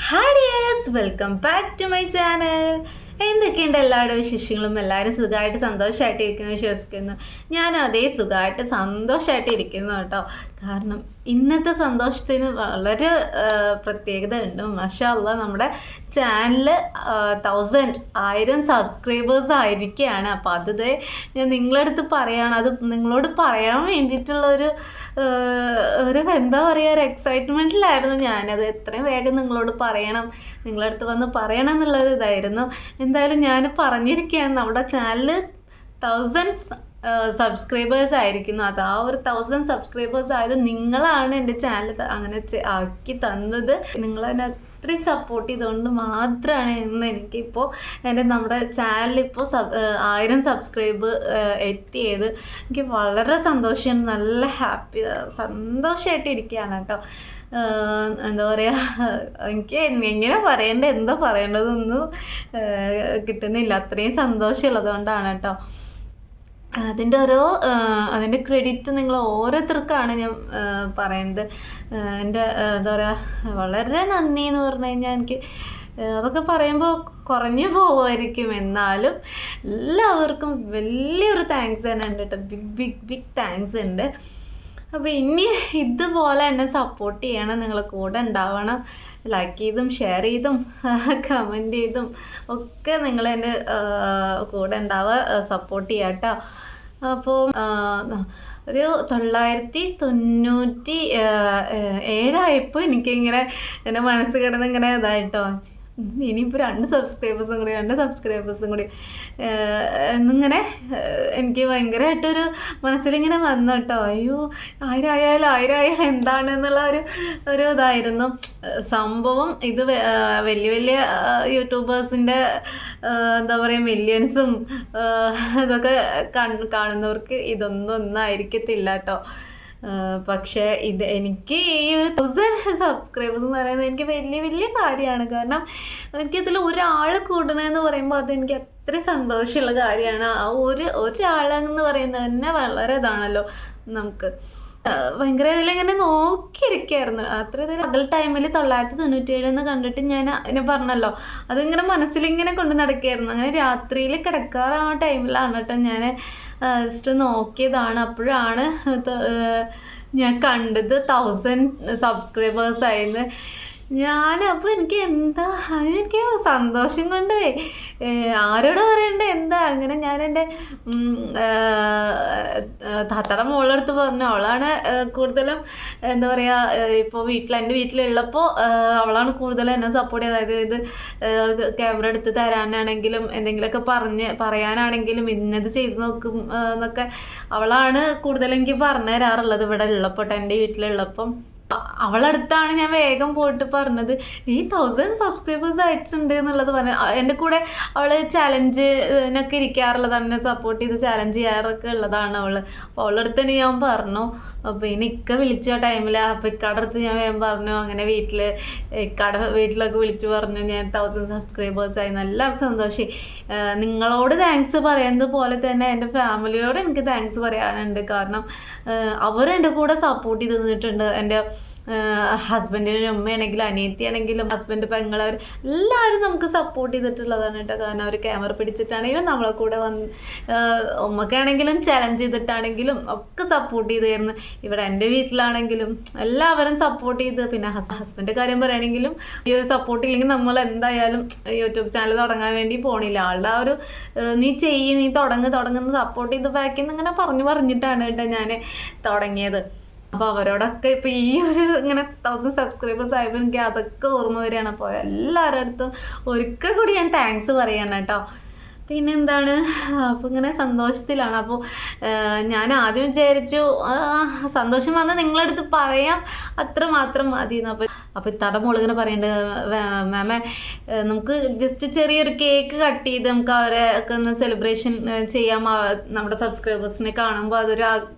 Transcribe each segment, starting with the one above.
Hi dears, welcome back to my channel. എന്തൊക്കെയുണ്ട് എല്ലാവരുടെ വിശേഷങ്ങളും? എല്ലാവരും സുഖമായിട്ട് സന്തോഷമായിട്ട് ഇരിക്കുന്നു വിശ്വസിക്കുന്നു. ഞാനും അതേ സുഖമായിട്ട് സന്തോഷമായിട്ട് ഇരിക്കുന്നു കേട്ടോ. കാരണം ഇന്നത്തെ സന്തോഷത്തിന് വളരെ പ്രത്യേകത ഉണ്ട്. മാഷാ അല്ലാഹ്, നമ്മുടെ ചാനൽ 1000 സബ്സ്ക്രൈബേഴ്സ് ആയിരിക്കുകയാണ്. അപ്പോൾ അത് ഞാൻ നിങ്ങളടുത്ത് പറയുകയാണ്. അത് നിങ്ങളോട് പറയാൻ വേണ്ടിയിട്ടുള്ളൊരു എന്താ പറയുക, ഒരു എക്സൈറ്റ്മെൻറ്റിലായിരുന്നു ഞാനത്. എത്രയും വേഗം നിങ്ങളോട് പറയണം, നിങ്ങളടുത്ത് വന്ന് പറയണം എന്നുള്ളൊരു ഇതായിരുന്നു. എന്തായാലും ഞാൻ പറഞ്ഞിരിക്കുകയാണ്, നമ്മുടെ ചാനൽ 1000 സബ്സ്ക്രൈബേഴ്സ് ആയിരിക്കുന്നു. അത് ആ ഒരു 1000 സബ്സ്ക്രൈബേഴ്സ് ആയത് നിങ്ങളാണ് എൻ്റെ ചാനൽ അങ്ങനെ ആക്കി തന്നത്. നിങ്ങളെന്നെ അത്രയും സപ്പോർട്ട് ചെയ്തുകൊണ്ട് മാത്രമാണ് ഇന്ന് എനിക്കിപ്പോൾ നമ്മുടെ ചാനലിപ്പോൾ 1000 സബ്സ്ക്രൈബ് എത്തിയത്. എനിക്ക് വളരെ സന്തോഷം, നല്ല സന്തോഷമായിട്ട് ഇരിക്കുകയാണ് കേട്ടോ. എന്താ പറയുക, എനിക്ക് എങ്ങനെ പറയേണ്ടത്, എന്താ പറയേണ്ടതൊന്നും കിട്ടുന്നില്ല. അത്രയും സന്തോഷമുള്ളതുകൊണ്ടാണ് കേട്ടോ. അതിൻ്റെ ക്രെഡിറ്റ് നിങ്ങൾ ഓരോരുത്തർക്കാണ് ഞാൻ പറയുന്നത്. എൻ്റെ എന്താ പറയുക, വളരെ നന്ദി എന്ന് പറഞ്ഞു കഴിഞ്ഞാൽ എനിക്ക് അതൊക്കെ പറയുമ്പോൾ കുറഞ്ഞു പോകുമായിരിക്കും. എന്നാലും എല്ലാവർക്കും വലിയൊരു താങ്ക്സ് തന്നെ ഉണ്ട് കേട്ടോ. ബിഗ് താങ്ക്സ് ഉണ്ട്. അപ്പോൾ ഇനി ഇതുപോലെ എന്നെ സപ്പോർട്ട് ചെയ്യണം, നിങ്ങളെ കൂടെ ഉണ്ടാവണം. ലൈക്ക് ചെയ്തും ഷെയർ ചെയ്തും കമൻറ്റ് ചെയ്തും ഒക്കെ നിങ്ങൾ എൻ്റെ കൂടെ ഉണ്ടാവുക, സപ്പോർട്ട് ചെയ്യാം കേട്ടോ. അപ്പോൾ ഒരു 997 എനിക്കിങ്ങനെ എൻ്റെ മനസ്സ് കിടന്ന് ഇങ്ങനെ ഇതായിട്ടോ, ഇനിയിപ്പോൾ 2 സബ്സ്ക്രൈബേഴ്സും കൂടി എന്നിങ്ങനെ എനിക്ക് ഭയങ്കരമായിട്ടൊരു മനസ്സിലിങ്ങനെ വന്നു കേട്ടോ. അയ്യോ, 1000 ആയാലും എന്താണെന്നുള്ള ഒരു ഇതായിരുന്നു സംഭവം. ഇത് വലിയ വലിയ യൂട്യൂബേഴ്സിൻ്റെ എന്താ പറയുക, മില്യൺസും ഇതൊക്കെ കാണുന്നവർക്ക് ഒന്നും ആയിരിക്കത്തില്ല കേട്ടോ. പക്ഷേ എനിക്ക് ഈ 1000 സബ്സ്ക്രൈബേഴ്സ് എന്ന് പറയുന്നത് എനിക്ക് വലിയ കാര്യമാണ്. കാരണം എനിക്കതിൽ ഒരാൾ കൂടണമെന്ന് പറയുമ്പോൾ അതെനിക്ക് അത്ര സന്തോഷമുള്ള കാര്യമാണ്. ആ ഒരാളെന്ന് പറയുന്നത് തന്നെ വളരെ ഇതാണല്ലോ. നമുക്ക് ഭയങ്കര ഇതിലിങ്ങനെ നോക്കിയിരിക്കുകയായിരുന്നു. അത്ര ഇതിൽ പകൽ ടൈമിൽ 997 എന്ന് കണ്ടിട്ട് ഞാൻ പറഞ്ഞല്ലോ, അതിങ്ങനെ മനസ്സിലിങ്ങനെ കൊണ്ട് നടക്കുകയായിരുന്നു. അങ്ങനെ രാത്രിയിൽ കിടക്കാറ് ആ ടൈമിലാണ് കേട്ടോ ഞാൻ ജസ്റ്റ് നോക്കിയതാണ്. അപ്പോഴാണ് ഞാൻ കണ്ടത് 1000 സബ്സ്ക്രൈബേഴ്സ് ആയിരുന്നു. അപ്പോൾ എനിക്ക് സന്തോഷം കൊണ്ട് ആരോട് പറയണ്ട എന്താ. അങ്ങനെ ഞാൻ എൻ്റെ താത്തയുടെ മോളടുത്ത് പറഞ്ഞു. അവളാണ് കൂടുതലും എന്താ പറയുക, ഇപ്പോൾ എൻ്റെ വീട്ടിലുള്ളപ്പോൾ അവളാണ് കൂടുതലും എന്നെ സപ്പോർട്ട് ചെയ്തത്. അതായത് ഇത് ക്യാമറ എടുത്ത് തരാനാണെങ്കിലും എന്തെങ്കിലുമൊക്കെ പറയാനാണെങ്കിലും ഇന്നത് ചെയ്ത് നോക്കും എന്നൊക്കെ അവളാണ് കൂടുതലും എനിക്ക് പറഞ്ഞു തരാറുള്ളത്. ഇവിടെ ഉള്ളപ്പോൾ, എൻ്റെ വീട്ടിലുള്ളപ്പം അവളടുത്താണ് ഞാൻ വേഗം പോയിട്ട് പറഞ്ഞത്, ഈ 1000 സബ്സ്ക്രൈബേഴ്സ് അയച്ചിട്ടുണ്ട് എന്നുള്ളത് പറഞ്ഞു. എൻ്റെ കൂടെ അവൾ ചലഞ്ചിനൊക്കെ ഇരിക്കാറുള്ളതാണ്, എന്നെ സപ്പോർട്ട് ചെയ്ത് ചലഞ്ച് ചെയ്യാറൊക്കെ ഉള്ളതാണ് അവൾ. അപ്പോൾ അവളുടെ തന്നെ ഞാൻ പറഞ്ഞു. അപ്പോൾ ഇക്ക വിളിച്ച ടൈമിൽ അപ്പോൾ ഇക്കാടെ അടുത്ത് ഞാൻ വേഗം പറഞ്ഞു. അങ്ങനെ വീട്ടിലൊക്കെ വിളിച്ചു പറഞ്ഞു ഞാൻ 1000 സബ്സ്ക്രൈബേഴ്സ് ആയി. എല്ലാവർക്കും സന്തോഷമായി. നിങ്ങളോട് താങ്ക്സ് പറയുന്നത് പോലെ തന്നെ എൻ്റെ ഫാമിലിയോട് എനിക്ക് താങ്ക്സ് പറയാനുണ്ട്. കാരണം അവരെൻ്റെ കൂടെ സപ്പോർട്ട് ചെയ്ത് നിന്നിട്ടുണ്ട്. എൻ്റെ ഹസ്ബൻഡിൻ്റെ ഉമ്മയാണെങ്കിലും അനിയത്തിയാണെങ്കിലും ഹസ്ബൻഡ് പെങ്ങളവർ എല്ലാവരും നമുക്ക് സപ്പോർട്ട് ചെയ്തിട്ടുള്ളതാണ് കേട്ടോ. കാരണം അവർ ക്യാമറ പിടിച്ചിട്ടാണെങ്കിലും നമ്മളെ കൂടെ വന്ന്, ഉമ്മക്കാണെങ്കിലും ചലഞ്ച് ചെയ്തിട്ടാണെങ്കിലും ഒക്കെ സപ്പോർട്ട് ചെയ്തായിരുന്നു. ഇവിടെ എൻ്റെ വീട്ടിലാണെങ്കിലും എല്ലാവരും സപ്പോർട്ട് ചെയ്ത്. പിന്നെ ഹസ്ബൻഡിൻ്റെ കാര്യം പറയുകയാണെങ്കിലും ഈ ഒരു സപ്പോർട്ട് ഇല്ലെങ്കിൽ നമ്മൾ എന്തായാലും യൂട്യൂബ് ചാനൽ തുടങ്ങാൻ വേണ്ടി പോണില്ല. ആളുടെ ആ ഒരു നീ തുടങ്ങുന്ന സപ്പോർട്ട് ചെയ്ത് ബാക്കിൽ നിന്ന് ഇങ്ങനെ പറഞ്ഞിട്ടാണ് കേട്ടോ ഞാൻ തുടങ്ങിയത്. അപ്പോൾ അവരോടൊക്കെ ഇപ്പോൾ ഈ ഒരു ഇങ്ങനെ 1000 സബ്സ്ക്രൈബേഴ്സ് ആയപ്പോൾ എനിക്ക് അതൊക്കെ ഓർമ്മ വരികയാണ്. അപ്പോൾ എല്ലാവരുടെ അടുത്തും ഒരിക്കൽ കൂടി ഞാൻ താങ്ക്സ് പറയാണ് കേട്ടോ. പിന്നെന്താണ്, അപ്പോൾ ഇങ്ങനെ സന്തോഷത്തിലാണ്. അപ്പോൾ ഞാൻ ആദ്യം വിചാരിച്ചു സന്തോഷം വന്നാൽ നിങ്ങളടുത്ത് പറയാം, അത്ര മാത്രം മതിയെന്ന്. അപ്പോൾ ഇത്താടെ മോളിങ്ങനെ പറയുന്നുണ്ട്, മാമേ നമുക്ക് ജസ്റ്റ് ചെറിയൊരു കേക്ക് കട്ട് ചെയ്ത് നമുക്ക് അവരെ ഒക്കെ ഒന്ന് സെലിബ്രേഷൻ ചെയ്യാം. നമ്മുടെ സബ്സ്ക്രൈബേഴ്സിനെ കാണുമ്പോൾ ഒരു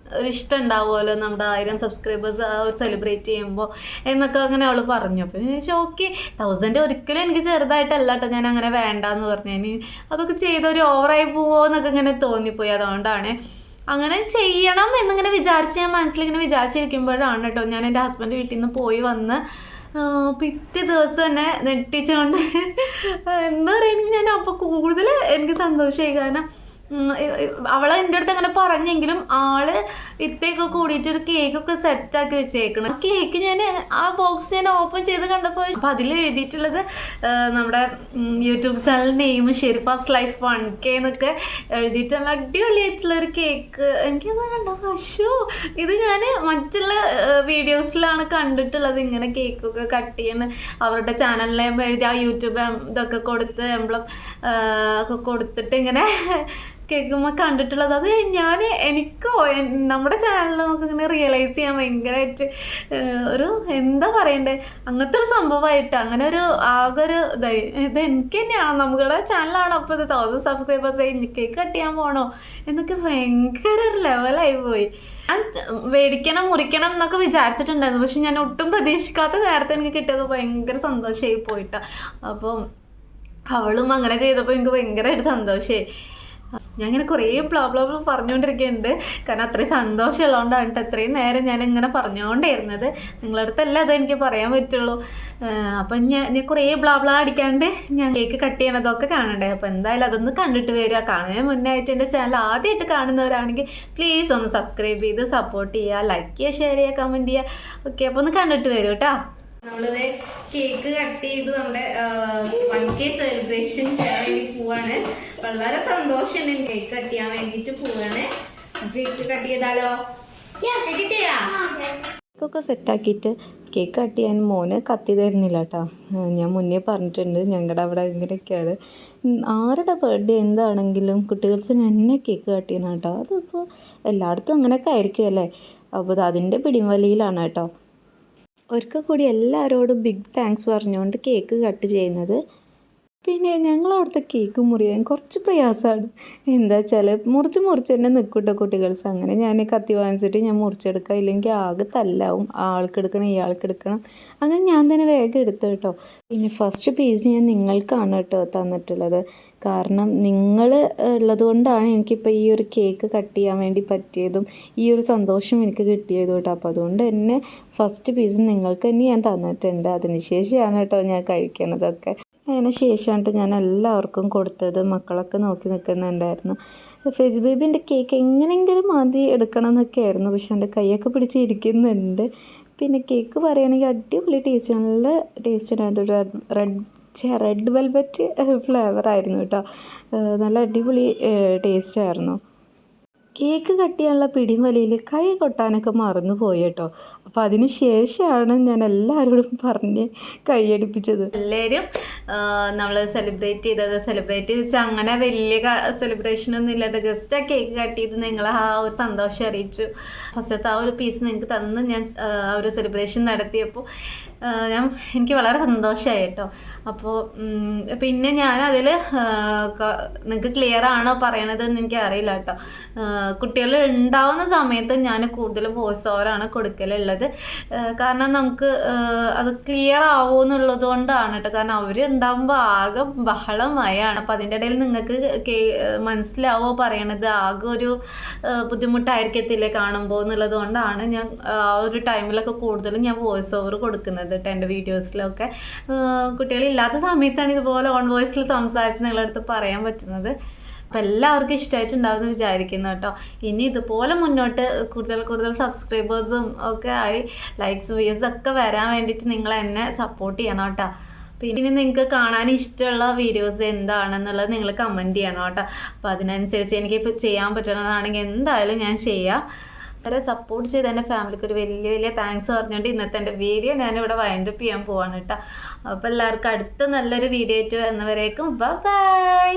ഇഷ്ടം ഉണ്ടാവുമല്ലോ, നമ്മുടെ 1000 സബ്സ്ക്രൈബേഴ്സ് സെലിബ്രേറ്റ് ചെയ്യുമ്പോൾ എന്നൊക്കെ അങ്ങനെ അവൾ പറഞ്ഞു. അപ്പോൾ ഞാൻ ചോദിച്ചു, ഓക്കെ 1000 ഒരിക്കലും എനിക്ക് ചെറുതായിട്ടല്ല കേട്ടോ, ഞാൻ അങ്ങനെ വേണ്ടാന്ന് പറഞ്ഞു. ഇനി അതൊക്കെ ചെയ്തൊരു ഓവറായി പോവോ എന്നൊക്കെ ഇങ്ങനെ തോന്നിപ്പോയി. അതുകൊണ്ടാണ് അങ്ങനെ ചെയ്യണം എന്നിങ്ങനെ ഞാൻ മനസ്സിലിങ്ങനെ വിചാരിച്ചിരിക്കുമ്പോഴാണ് കേട്ടോ ഞാൻ എൻ്റെ ഹസ്ബൻഡ് വീട്ടിൽ നിന്ന് പോയി വന്ന് പിറ്റേ ദിവസം തന്നെ നെട്ടിച്ചുകൊണ്ട് എന്താ പറയുക, ഞാൻ അപ്പോൾ കൂടുതൽ എനിക്ക് സന്തോഷമായി. കാരണം അവളെ എൻ്റെ അടുത്ത് അങ്ങനെ പറഞ്ഞെങ്കിലും ആള് ഇത്തേക്ക് കൂടിയിട്ടൊരു കേക്കൊക്കെ സെറ്റാക്കി വെച്ചേക്കണം. ആ കേക്ക് ഞാൻ ആ ബോക്സ് ഞാൻ ഓപ്പൺ ചെയ്ത് കണ്ടപ്പോൾ അപ്പം അതിൽ എഴുതിയിട്ടുള്ളത് നമ്മുടെ YouTube channel name Sherifa's life 1K എന്നൊക്കെ എഴുതിയിട്ടുള്ള അടിപൊളിയായിട്ടുള്ളൊരു കേക്ക്. എനിക്കത് കണ്ടോ പശു ഇത് ഞാൻ മറ്റുള്ള വീഡിയോസിലാണ് കണ്ടിട്ടുള്ളത്, ഇങ്ങനെ കേക്കൊക്കെ കട്ട് ചെയ്യുന്ന അവരുടെ ചാനലിൽ എഴുതി ആ യൂട്യൂബ് ഇതൊക്കെ കൊടുത്ത് എംബ്ലം ഒക്കെ കൊടുത്തിട്ട് ഇങ്ങനെ കേൾക്കുമ്പോൾ കണ്ടിട്ടുള്ളത്. അത് എനിക്കോ നമ്മുടെ ചാനലിൽ നമുക്കിങ്ങനെ റിയലൈസ് ചെയ്യാൻ ഭയങ്കരമായിട്ട് ഒരു എന്താ പറയണ്ടേ, അങ്ങനത്തെ ഒരു സംഭവമായിട്ട് അങ്ങനെ ഒരു ആകെ ഒരു ഇത് എനിക്ക് തന്നെയാണോ നമ്മുടെ ചാനലാണോ അപ്പോൾ ഇത് 1000 സബ്സ്ക്രൈബേഴ്സ് കേക്ക് കട്ട് ചെയ്യാൻ പോകണോ എന്നൊക്കെ ഭയങ്കര ഒരു ലെവലായി പോയി. ഞാൻ മേടിക്കണം മുറിക്കണം എന്നൊക്കെ വിചാരിച്ചിട്ടുണ്ടായിരുന്നു, പക്ഷെ ഞാൻ ഒട്ടും പ്രതീക്ഷിക്കാത്ത നേരത്തെ എനിക്ക് കിട്ടിയത് ഭയങ്കര സന്തോഷമായി പോയിട്ടാണ്. അപ്പം അവളും അങ്ങനെ ചെയ്തപ്പോൾ എനിക്ക് ഭയങ്കരമായിട്ട് സന്തോഷമായി. ഞാൻ ഇങ്ങനെ കുറേ പ്രോബ്ലം പറഞ്ഞുകൊണ്ടിരിക്കുന്നുണ്ട്, കാരണം അത്രയും സന്തോഷമുള്ളതുകൊണ്ടാണ് അത്രയും നേരം ഞാൻ ഇങ്ങനെ പറഞ്ഞുകൊണ്ടിരുന്നത്. നിങ്ങളുടെ അടുത്തല്ല അത് എനിക്ക് പറയാൻ പറ്റുള്ളൂ. അപ്പം ഞാൻ കുറേ ബ്ലാ അടിക്കാണ്ട് ഞാൻ കേക്ക് കട്ട് ചെയ്യണതൊക്കെ കാണണ്ടേ. അപ്പോൾ എന്തായാലും അതൊന്ന് കണ്ടിട്ട് വരിക. കാണുന്നതിന് മുന്നേ ആയിട്ട് എൻ്റെ ചാനൽ ആദ്യമായിട്ട് കാണുന്നവരാണെങ്കിൽ പ്ലീസ് ഒന്ന് സബ്സ്ക്രൈബ് ചെയ്ത് സപ്പോർട്ട് ചെയ്യുക, ലൈക്ക് ചെയ്യുക, ഷെയർ ചെയ്യുക, കമൻറ്റ് ചെയ്യുക. ഓക്കെ, അപ്പോൾ ഒന്ന് കണ്ടിട്ട് വരും കേട്ടോ. നമ്മളിത് കേക്ക് കട്ട് ചെയ്ത് നമ്മുടെ 1K സെലിബ്രേഷൻ ചെയ്യാൻ വേണ്ടി പോവാണ്. വളരെ സന്തോഷമുണ്ട്. കേക്ക് കട്ട് ചെയ്യാൻ വേണ്ടിയിട്ട് പോവാണ്. കേക്ക് കട്ട് ചെയ്താലോ? കിട്ടിയാ കേക്കൊക്കെ സെറ്റാക്കിയിട്ട് കേക്ക് കട്ട് ചെയ്യാൻ മോന് കത്തി തരുന്നില്ല കേട്ടോ. ഞാൻ മുന്നേ പറഞ്ഞിട്ടുണ്ട്, ഞങ്ങളുടെ അവിടെ ഇങ്ങനെയൊക്കെയാണ്. ആരുടെ ബർത്ത്ഡേ എന്താണെങ്കിലും കുട്ടികൾസിന് തന്നെ കേക്ക് കട്ട് ചെയ്യണം കേട്ടോ. അതിപ്പോൾ എല്ലായിടത്തും അങ്ങനെയൊക്കെ ആയിരിക്കും അല്ലേ. അപ്പോൾ അതിൻ്റെ പിടിവലിയിലാണ് കേട്ടോ. ഒരിക്കൽ കൂടി എല്ലാവരോടും ബിഗ് താങ്ക്സ് പറഞ്ഞുകൊണ്ട് കേക്ക് കട്ട് ചെയ്യുന്നത്. പിന്നെ ഞങ്ങളവിടുത്തെ കേക്ക് മുറിയാൻ കുറച്ച് പ്രയാസമാണ്. എന്താ വെച്ചാൽ മുറിച്ച് തന്നെ നിൽക്കൂട്ടോ കുട്ടികൾസ്. അങ്ങനെ ഞാൻ കത്തി വാങ്ങിച്ചിട്ട് ഞാൻ മുറിച്ചെടുക്കുക, ഇല്ലെങ്കിൽ ആകെ തല്ലാവും. ആൾക്കെടുക്കണം ഇയാൾക്കെടുക്കണം, അങ്ങനെ ഞാൻ തന്നെ വേഗം എടുത്തു കേട്ടോ. പിന്നെ ഫസ്റ്റ് പീസ് ഞാൻ നിങ്ങൾക്കാണ് കേട്ടോ തന്നിട്ടുള്ളത്. കാരണം നിങ്ങൾ ഉള്ളത് കൊണ്ടാണ് എനിക്കിപ്പോൾ ഈ ഒരു കേക്ക് കട്ട് ചെയ്യാൻ വേണ്ടി പറ്റിയതും ഈ ഒരു സന്തോഷം എനിക്ക് കിട്ടിയതും കേട്ടോ. അപ്പോൾ അതുകൊണ്ട് തന്നെ ഫസ്റ്റ് പീസ് നിങ്ങൾക്ക് തന്നെ ഞാൻ തന്നിട്ടുണ്ട്. അതിന് ശേഷമാണ് കേട്ടോ ഞാൻ കഴിക്കണതൊക്കെ. അതിന് ശേഷമാണ് ഞാൻ എല്ലാവർക്കും കൊടുത്തത്. മക്കളൊക്കെ നോക്കി നിൽക്കുന്നുണ്ടായിരുന്നു. ഫേസ് ബേബിൻ്റെ കേക്ക് എങ്ങനെയെങ്കിലും ആദ്യം എടുക്കണം എന്നൊക്കെ ആയിരുന്നു, പക്ഷെ എൻ്റെ കൈയൊക്കെ പിടിച്ചിരിക്കുന്നുണ്ട്. പിന്നെ കേക്ക് പറയുകയാണെങ്കിൽ അടിപൊളി ടേസ്റ്റ്, നല്ല ടേസ്റ്റ് ഉണ്ടായിരുന്നു. റെഡ് വെൽവെറ്റ് ഫ്ലേവർ ആയിരുന്നു കേട്ടോ. നല്ല അടിപൊളി ടേസ്റ്റായിരുന്നു. കേക്ക് കട്ട് ചെയ്യാനുള്ള പിടിയും വലിയിൽ കൈ കൊട്ടാനൊക്കെ മറന്നു പോയി കേട്ടോ. അപ്പോൾ അതിന് ശേഷമാണ് ഞാൻ എല്ലാവരോടും പറഞ്ഞ് കൈയടിപ്പിച്ചത്. എല്ലാവരും നമ്മൾ സെലിബ്രേറ്റ് ചെയ്ത് അങ്ങനെ വലിയ സെലിബ്രേഷനൊന്നും ഇല്ലാതെ ജസ്റ്റ് ആ കേക്ക് കട്ട് ചെയ്ത് നിങ്ങളെ ആ ഒരു സന്തോഷം അറിയിച്ചു. ഫസ്റ്റത്തെ ആ ഒരു പീസ് നിങ്ങൾക്ക് തന്ന് ഞാൻ ആ ഒരു സെലിബ്രേഷൻ നടത്തിയപ്പോൾ എനിക്ക് വളരെ സന്തോഷമായി കേട്ടോ. അപ്പോൾ പിന്നെ ഞാനതിൽ നിങ്ങൾക്ക് ക്ലിയർ ആണോ പറയണതെന്ന് എനിക്ക് അറിയില്ല കേട്ടോ. കുട്ടികൾ ഉണ്ടാവുന്ന സമയത്ത് ഞാൻ കൂടുതൽ വോയിസ് ഓവറാണ് കൊടുക്കലുള്ളത്. കാരണം നമുക്ക് അത് ക്ലിയർ ആവുമോ എന്നുള്ളത് കൊണ്ടാണ് കേട്ടോ. കാരണം അവർ ഉണ്ടാകുമ്പോൾ ആകെ ബഹളമയാണ്. അപ്പോൾ അതിൻ്റെ ഇടയിൽ നിങ്ങൾക്ക് മനസ്സിലാവോ പറയണത്, ആകെ ഒരു ബുദ്ധിമുട്ടായിരിക്കത്തില്ലേ കാണുമ്പോൾ എന്നുള്ളത് കൊണ്ടാണ് ഞാൻ ആ ഒരു ടൈമിലൊക്കെ കൂടുതലും ഞാൻ വോയിസ് ഓവർ കൊടുക്കുന്നത് കേട്ടോ. എൻ്റെ വീഡിയോസിലൊക്കെ കുട്ടികളില്ലാത്ത സമയത്താണ് ഇതുപോലെ ഓൺ വോയിസിൽ സംസാരിച്ച് നിങ്ങളുടെ അടുത്ത് പറയാൻ പറ്റുന്നത്. അപ്പോൾ എല്ലാവർക്കും ഇഷ്ടമായിട്ടുണ്ടാവുമെന്ന് വിചാരിക്കുന്നു കേട്ടോ. ഇനി ഇതുപോലെ മുന്നോട്ട് കൂടുതൽ സബ്സ്ക്രൈബേഴ്സും ഒക്കെ ആയി ലൈക്സ് വ്യൂസ് ഒക്കെ വരാൻ വേണ്ടിയിട്ട് നിങ്ങൾ എന്നെ സപ്പോർട്ട് ചെയ്യണം കേട്ടോ. പിന്നെ നിങ്ങൾക്ക് കാണാൻ ഇഷ്ടമുള്ള വീഡിയോസ് എന്താണെന്നുള്ളത് നിങ്ങൾ കമൻറ്റ് ചെയ്യണം കേട്ടോ. അപ്പോൾ അതിനനുസരിച്ച് എനിക്കിപ്പോൾ ചെയ്യാൻ പറ്റണതാണെങ്കിൽ എന്തായാലും ഞാൻ ചെയ്യാം. വളരെ സപ്പോർട്ട് ചെയ്ത് എൻ്റെ ഫാമിലിക്ക് ഒരു വലിയ താങ്ക്സ് പറഞ്ഞുകൊണ്ട് ഇന്നത്തെ എൻ്റെ വീഡിയോ ഞാനിവിടെ വൈൻഡപ്പ് ചെയ്യാൻ പോവാണ് കേട്ടോ. അപ്പോൾ എല്ലാവർക്കും അടുത്ത നല്ലൊരു വീഡിയോ ആയിട്ട് വരുന്നവരേക്കും ബൈ.